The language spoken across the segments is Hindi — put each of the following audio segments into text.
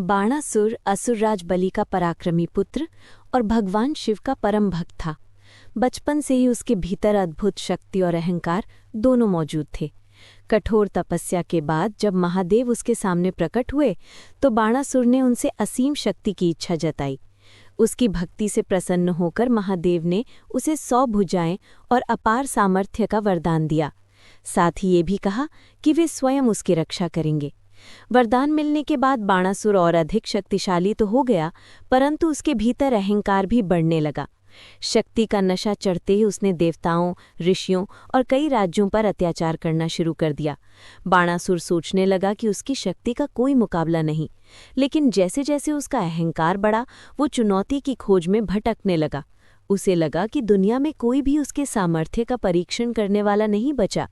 बाणासुर असुरराज बलि का पराक्रमी पुत्र और भगवान शिव का परम भक्त था। बचपन से ही उसके भीतर अद्भुत शक्ति और अहंकार दोनों मौजूद थे। कठोर तपस्या के बाद जब महादेव उसके सामने प्रकट हुए तो बाणासुर ने उनसे असीम शक्ति की इच्छा जताई। उसकी भक्ति से प्रसन्न होकर महादेव ने उसे 100 भुजाएं और अपार सामर्थ्य का वरदान दिया। साथ ही ये भी कहा कि वे स्वयं उसकी रक्षा करेंगे। वरदान मिलने के बाद बाणासुर और अधिक शक्तिशाली तो हो गया, परंतु उसके भीतर अहंकार भी बढ़ने लगा। शक्ति का नशा चढ़ते ही उसने देवताओं, ऋषियों और कई राज्यों पर अत्याचार करना शुरू कर दिया। बाणासुर सोचने लगा कि उसकी शक्ति का कोई मुकाबला नहीं, लेकिन जैसे जैसे उसका अहंकार बढ़ा, वो चुनौती की खोज में भटकने लगा। उसे लगा कि दुनिया में कोई भी उसके सामर्थ्य का परीक्षण करने वाला नहीं बचा।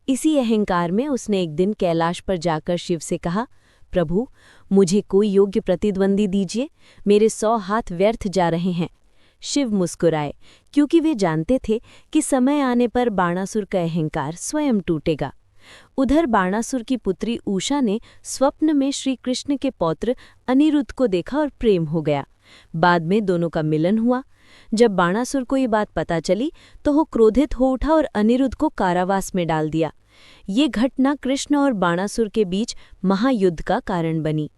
इसी अहंकार में उसने एक दिन कैलाश पर जाकर शिव से कहा, प्रभु, मुझे कोई योग्य प्रतिद्वंदी दीजिए, मेरे 100 हाथ व्यर्थ जा रहे हैं। शिव मुस्कुराए, क्योंकि वे जानते थे कि समय आने पर बाणासुर का अहंकार स्वयं टूटेगा। उधर बाणासुर की पुत्री उषा ने स्वप्न में श्री कृष्ण के पौत्र अनिरुद्ध को देखा और प्रेम हो गया। बाद में दोनों का मिलन हुआ। जब बाणासुर को ये बात पता चली तो वो क्रोधित हो उठा और अनिरुद्ध को कारावास में डाल दिया। ये घटना कृष्ण और बाणासुर के बीच महायुद्ध का कारण बनी।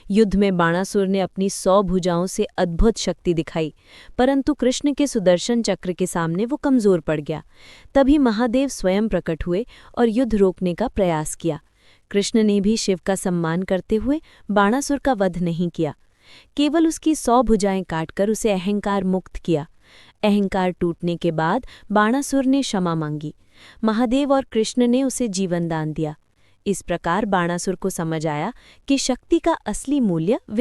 युद्ध में बाणासुर ने अपनी 100 भुजाओं से अद्भुत शक्ति दिखाई, परंतु कृष्ण के सुदर्शन चक्र के सामने वो कमजोर पड़ गया। तभी महादेव स्वयं प्रकट हुए और युद्ध रोकने का प्रयास किया। कृष्ण ने भी शिव का सम्मान करते हुए बाणासुर का वध नहीं किया, केवल उसकी 100 भुजाएं काटकर उसे अहंकार मुक्त किया। अहंकार टूटने के बाद बाणासुर ने क्षमा मांगी। महादेव और कृष्ण ने उसे जीवन दान दिया। इस प्रकार बाणासुर को समझ आया कि शक्ति का असली मूल्य विनम्रता